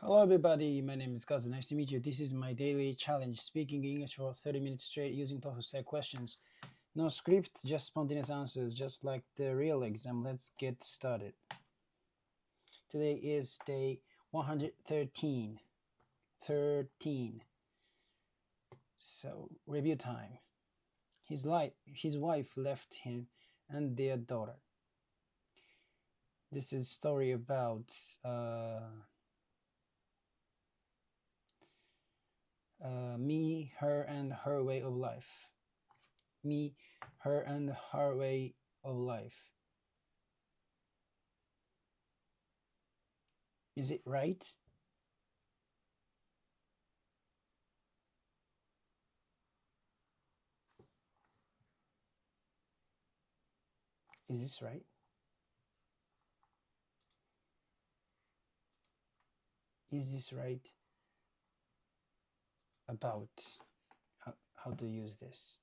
Hello, everybody. My name is Kazu. Nice to meet you. This is my daily challenge speaking English for 30 minutes straight using TOEFL set questions. No script, just spontaneous answers, just like the real exam. Let's get started. Today is day 113. 13. So, review time. His wife left him and their daughter. This is a story about me, her, and her way of life. Me, her, and her way of life. Is it right? Is this right? Is this right about how to use this?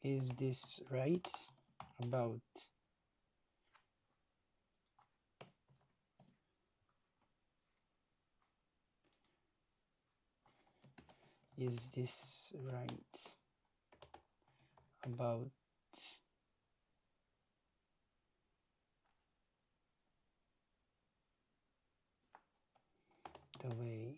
Is this right about is this right about the way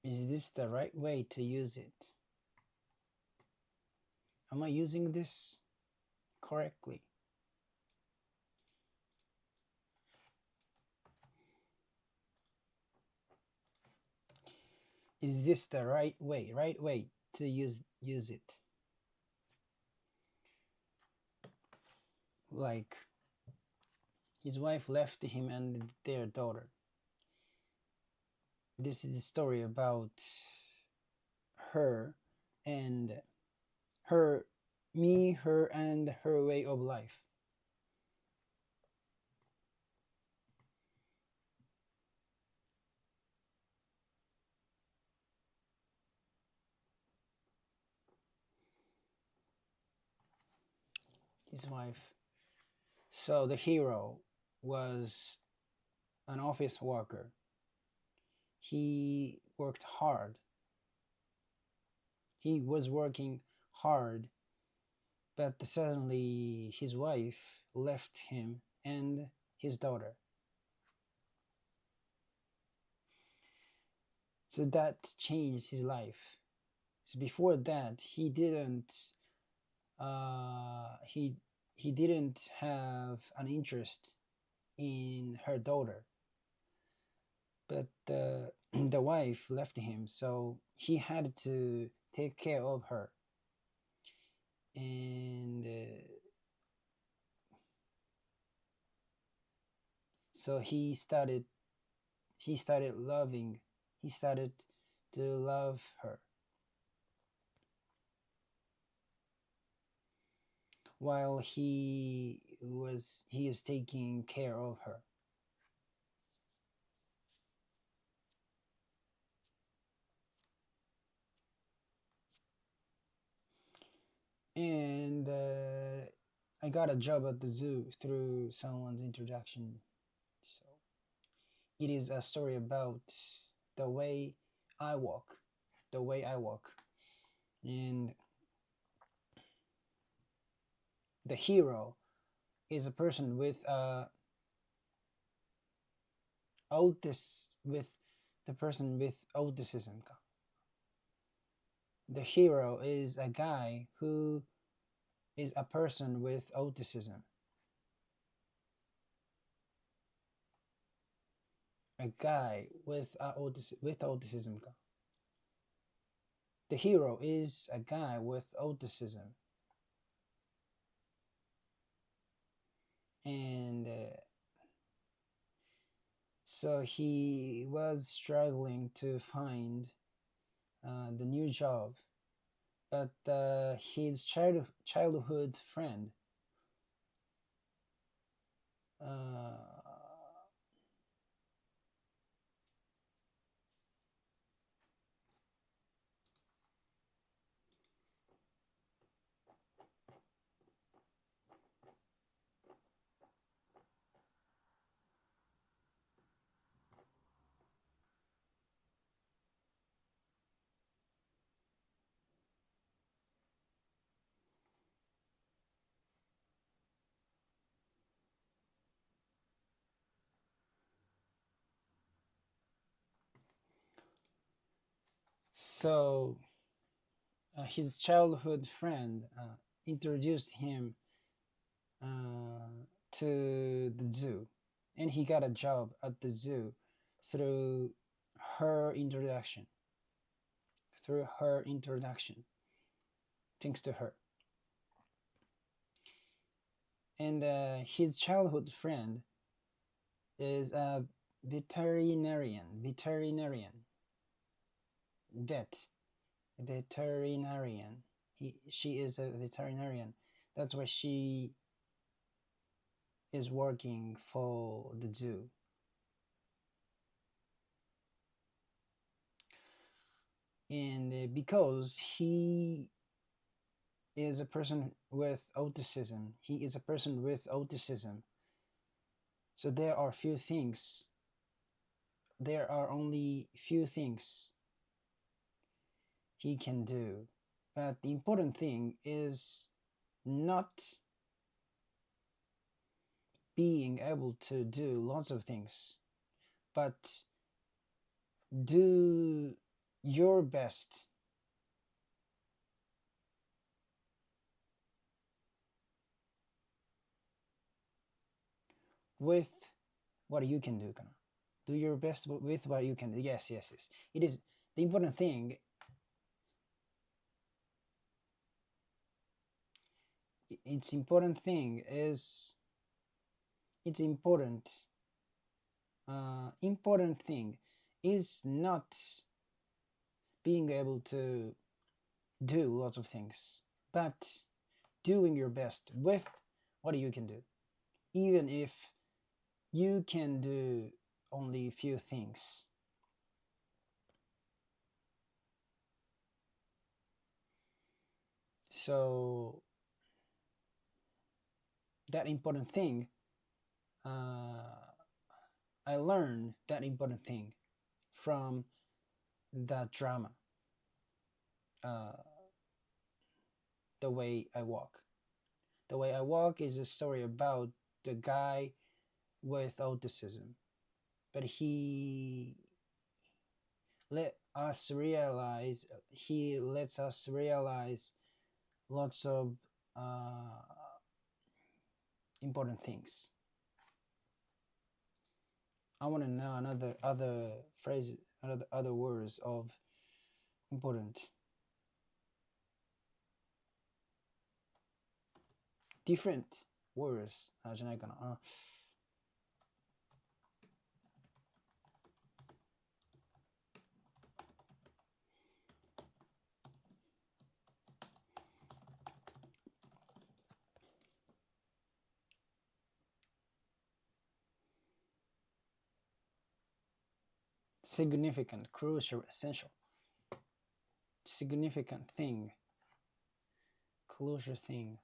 is this the right way to use it? Am I using this correctly? Is this the right way to use it? Like his wife left him and their daughter. This is the story about her and her me, her, and her way of life. His wife. So the hero was an office worker. He worked hard. He was working hard, but suddenly his wife left him and his daughter. So that changed his life. So before that, he he didn't have an interest in her daughter, but the wife left him, so he had to take care of her. And so he started loving he started to love her while he is taking care of her. And I got a job at the zoo through someone's introduction. So it is a story about the way I walk, the way I walk. And the hero is a person with with the person with autism. The hero is a guy who is a person with autism. a guy with with autism. The hero is a guy with autism, and so he was struggling to find the new job, but his childhood friend uh, so his childhood friend introduced him to the zoo, and he got a job at the zoo through her introduction. Through her introduction, thanks to her, and his childhood friend is a vet, veterinarian. She is a veterinarian. That's why she is working for the zoo. And because he is a person with autism, he is a person with autism. So there are only few things he can do. But the important thing is not being able to do lots of things, but do your best with what you can do. Do your best with what you can do. Yes, yes, yes. It is the important thing. It's important thing is it's important thing is not being able to do lots of things, but doing your best with what you can do, even if you can do only a few things. So that important thing, I learned that important thing from that drama, uh, The Way I Walk. The Way I Walk is a story about the guy with autism, but he lets us realize lots of uh, important things. I want to know another other phrases, other words of important, different words じゃないかな。Significant, crucial, essential. Significant thing, crucial thing.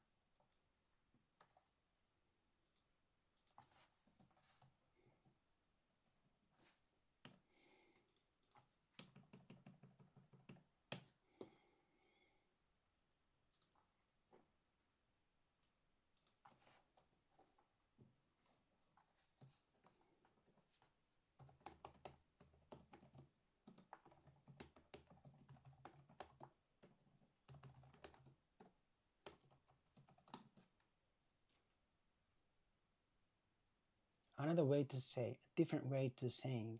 Another way to say, a different way to saying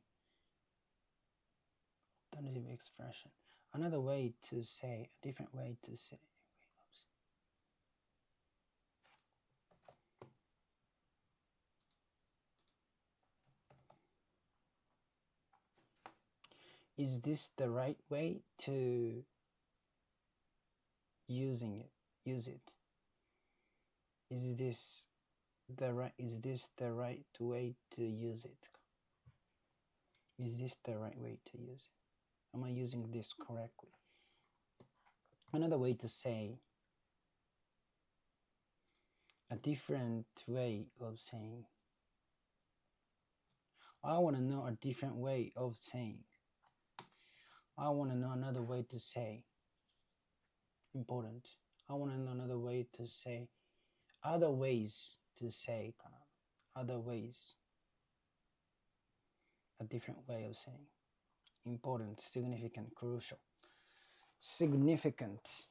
alternative expression. Another way to say, a different way to say. Is this the right way to using it? Use it. Is this the right way to use it? Is this the right way to use it? Am I using this correctly? Another way to say, a different way of saying. I want to know a different way of saying. I want to know another way to say. Important. I want to know another way to say. Other ways to say. Other ways. A different way of saying. Important, significant, crucial. Significant.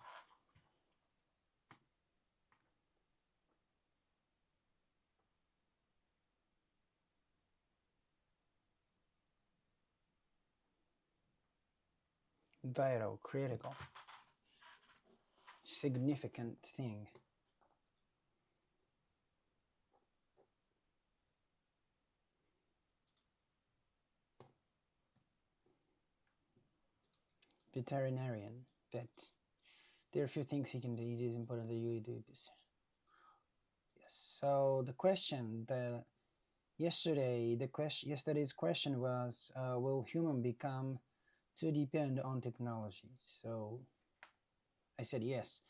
Vital, critical. Significant thing. Veterinarian, vet. There are a few things you can do. It is important that you do this. Yes. So the question, yesterday's question was, will human become too dependent on technology? So I said yes,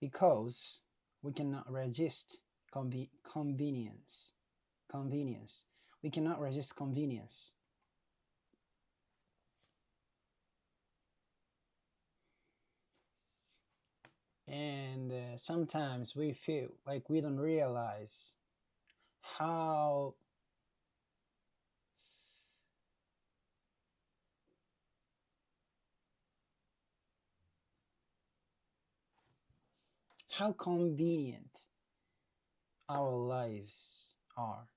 because we cannot resist convenience. Convenience. We cannot resist convenience. And sometimes we feel like we don't realize how convenient our lives are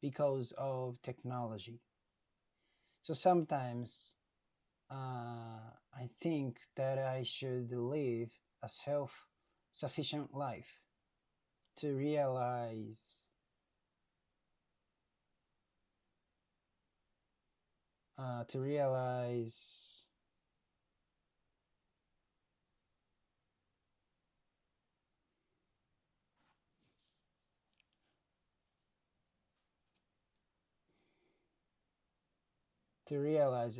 because of technology. So sometimes I think that I should live a self-sufficient life to realize uh, to realize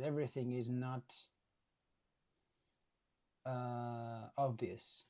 everything is not obvious.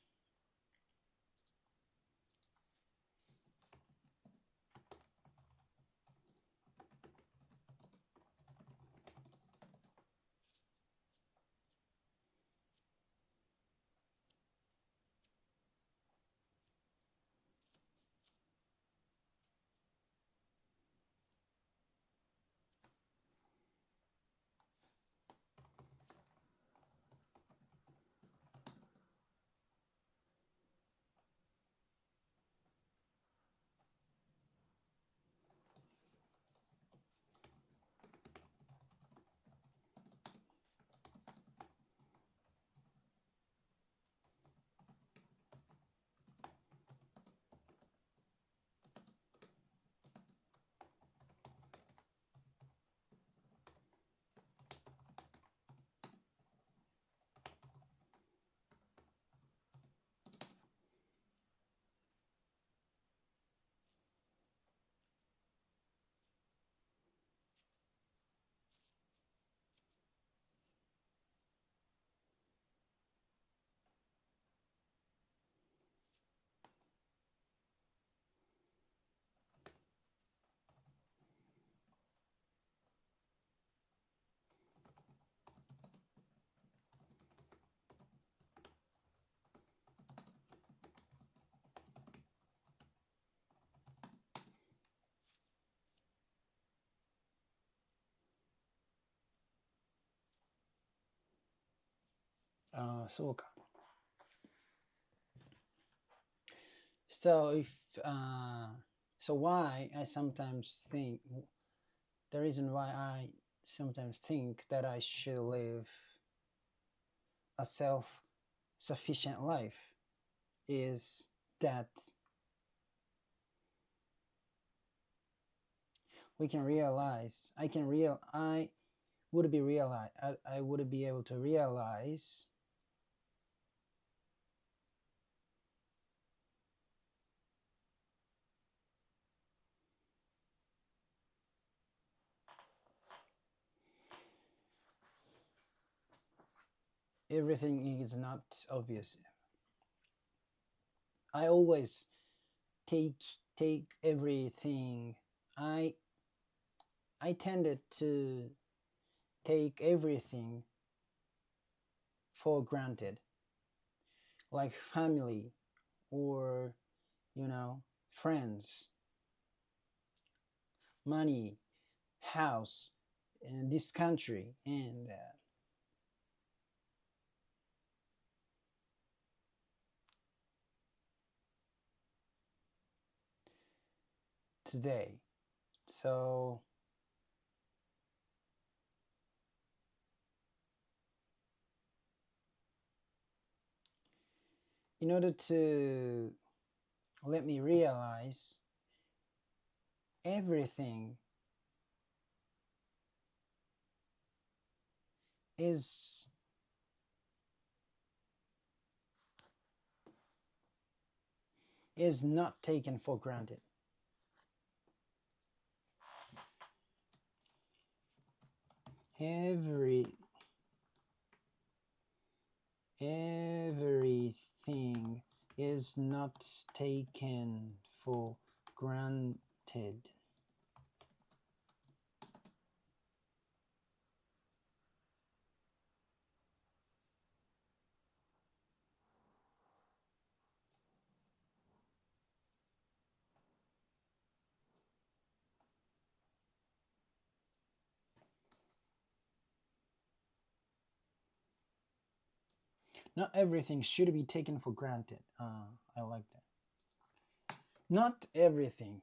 So So if so, why I sometimes think the reason why sometimes think that I should live a self-sufficient life is that we can realize I would be realize I would be able to realize everything is not obvious. I always take take everything. I I tended to take everything for granted, like family or you know friends, money, house, in this country, and today. So in order to let me realize everything is is not taken for granted. Every everything is not taken for granted. Not everything should be taken for granted. I like that. Not everything.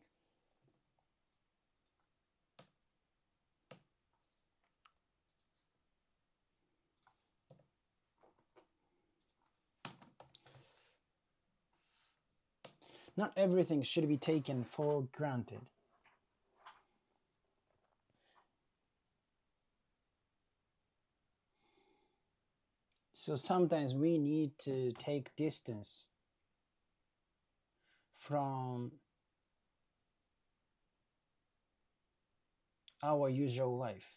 Not everything should be taken for granted. So sometimes we need to take distance from our usual life.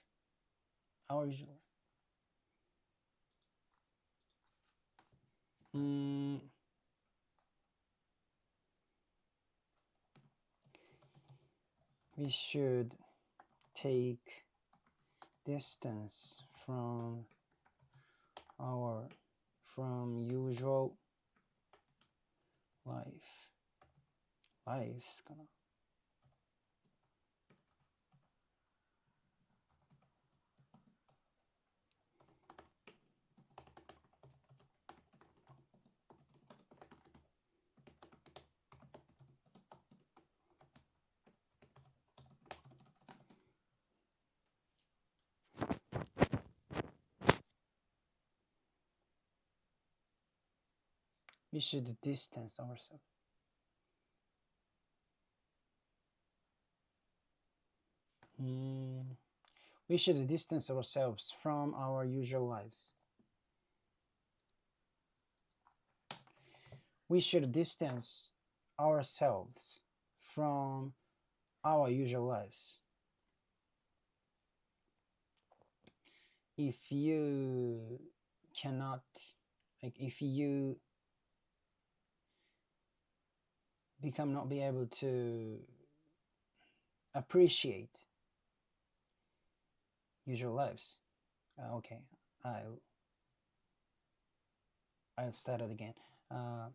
Our usual. Mm, we should take distance our from usual life. Life's gonna. We should distance ourselves. Mm, we should distance ourselves from our usual lives. We should distance ourselves from our usual lives. If you cannot, like, if you become not be able to appreciate usual lives, okay, I'll I'll start it again. Uh,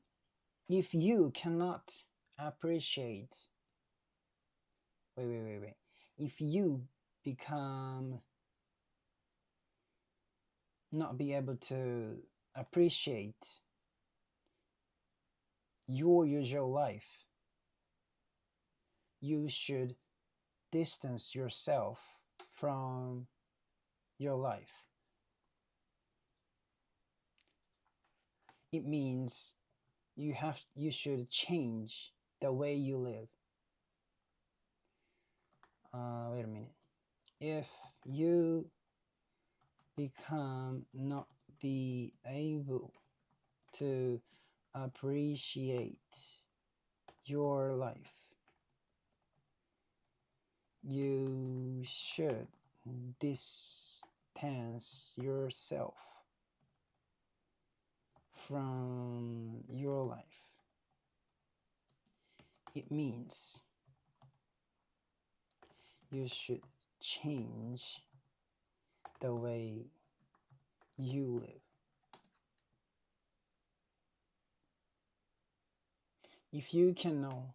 if you cannot appreciate, wait. If you become not be able to appreciate your usual life, you should distance yourself from your life. It means you should change the way you live. Wait a minute. If you become not be able to appreciate your life, you should distance yourself from your life. It means you should change the way you live. If you can know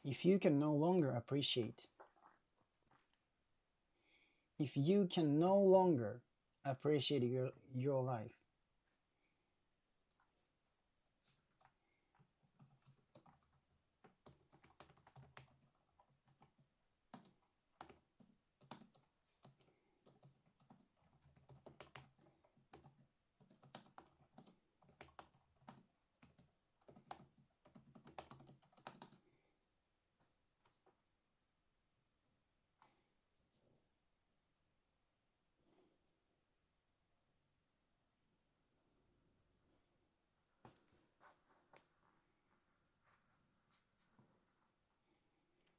if you can no longer appreciate, if you can no longer appreciate your life,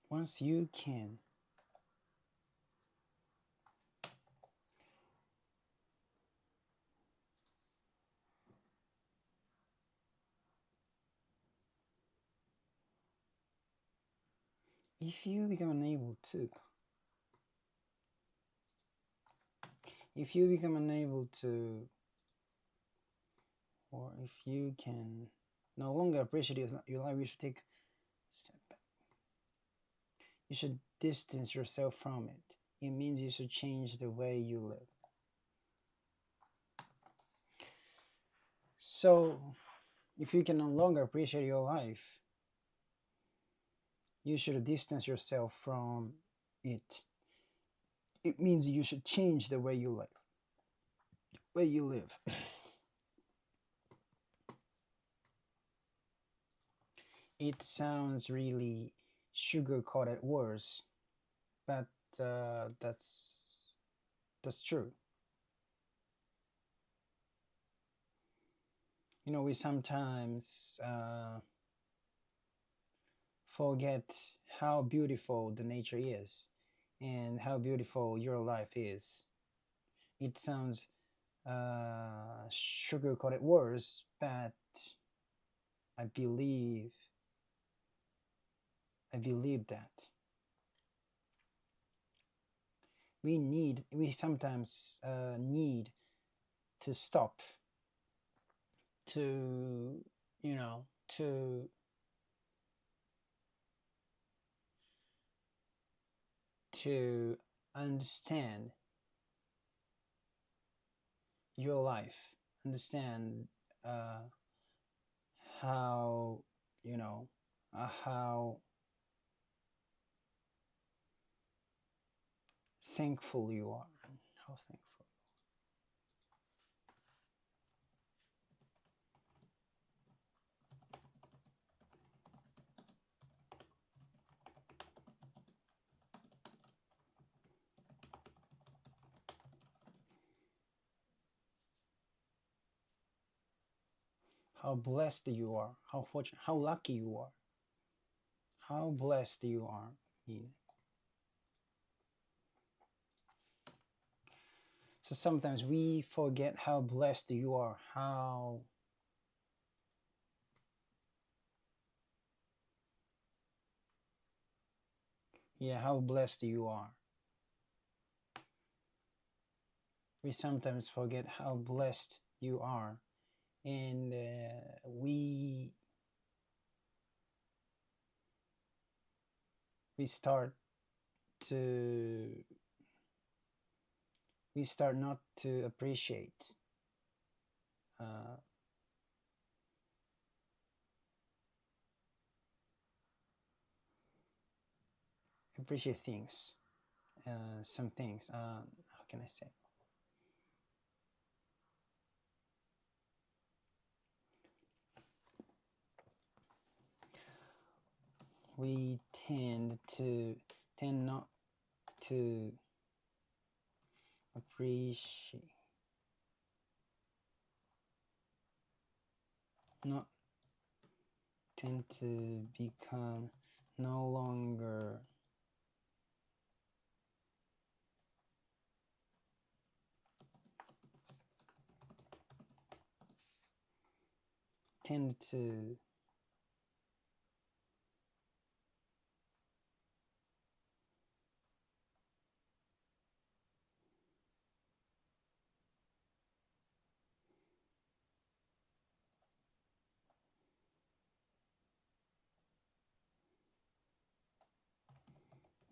once you can if you become unable to if you become unable to or if you can no longer appreciate your life, you should take a step back. You should distance yourself from it. It means you should change the way you live. So if you can no longer appreciate your life, you should distance yourself from it. It means you should change the way you live. Way you live. It sounds really sugar-coated words, but that's true. You know, we sometimes forget how beautiful the nature is and how beautiful your life is. It sounds sugar-coated words, but I believe that we sometimes need to stop to you know to understand your life, understand how you know how thankful you are, how thankful, how blessed you are, how fortunate, how lucky you are, how blessed you are. Ian. So sometimes we forget how blessed you are, how blessed you are. We sometimes forget how blessed you are, and we start to we start not to appreciate uh, appreciate things, some things. How can I say? We tend not to appreciate, not tend to become no longer tend to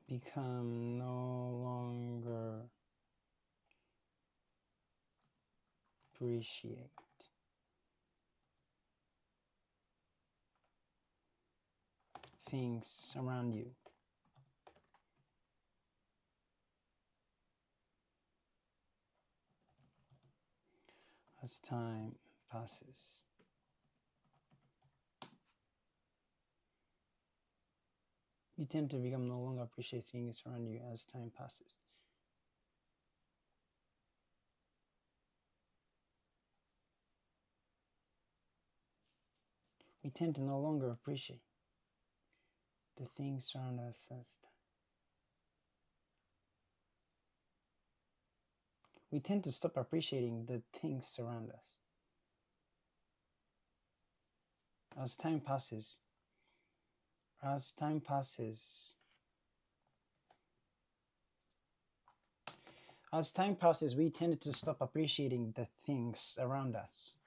become no longer appreciate things around you as time passes. You tend to become no longer appreciate things around you as time passes. We tend to no longer appreciate the things around us as we tend to stop appreciating the things around us as time passes. As time passes, as time passes, we tend to stop appreciating the things around us.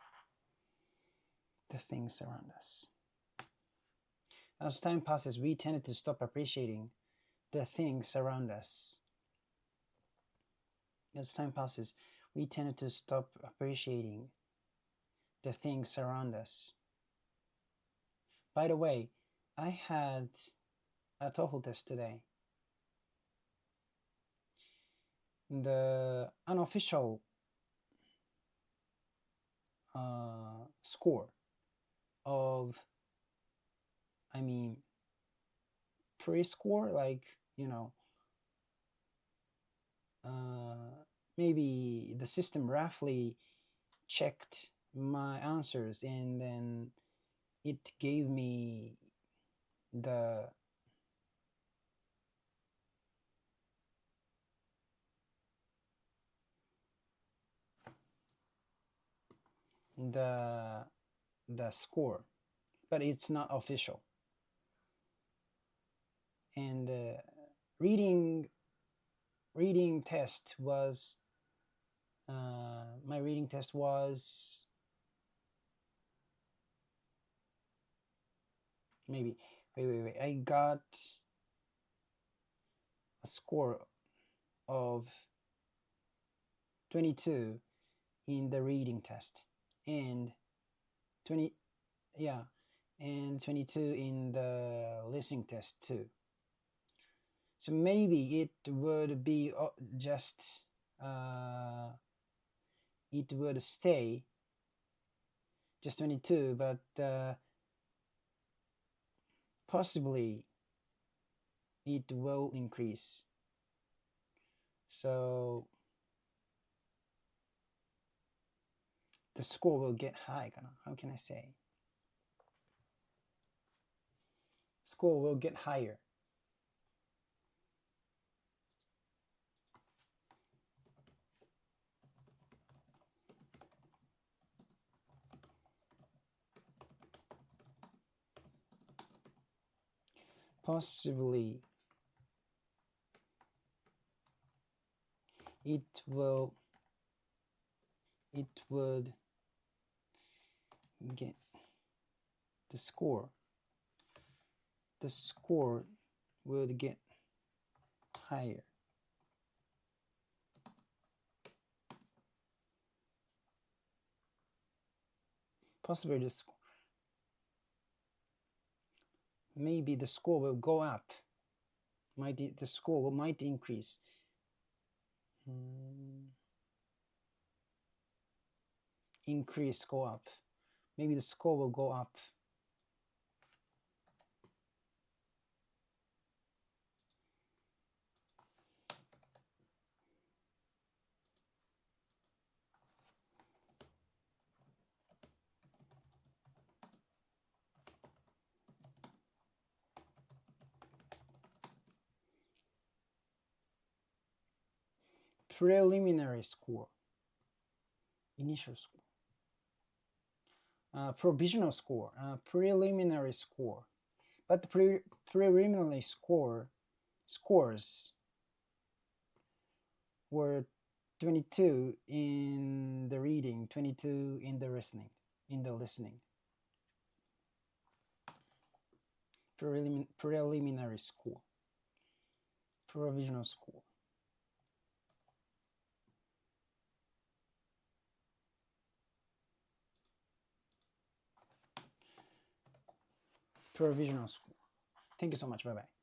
The things around us. As time passes, we tend to stop appreciating the things around us. As time passes, we tend to stop appreciating the things around us. By the way, I had a TOEFL test today. The unofficial score of, I mean, pre-score, like, you know, maybe the system roughly checked my answers and then it gave me the score, but it's not official. And reading test was my reading test was maybe wait, I got a score of 22 in the reading test and 20 yeah and 22 in the listening test too. So maybe it would be just it would stay just 22, but possibly it will increase. So the score will get high. How can I say? Score will get higher. Possibly it would get the score would get higher. Possibly maybe the score will go up. The score might increase. Increase, go up. Maybe the score will go up. Preliminary score. Initial score. Provisional score. Preliminary score. But the preliminary scores were 22 in the reading, 22 in the listening. Preliminary score. Provisional score. Provisional score. Thank you so much. Bye bye.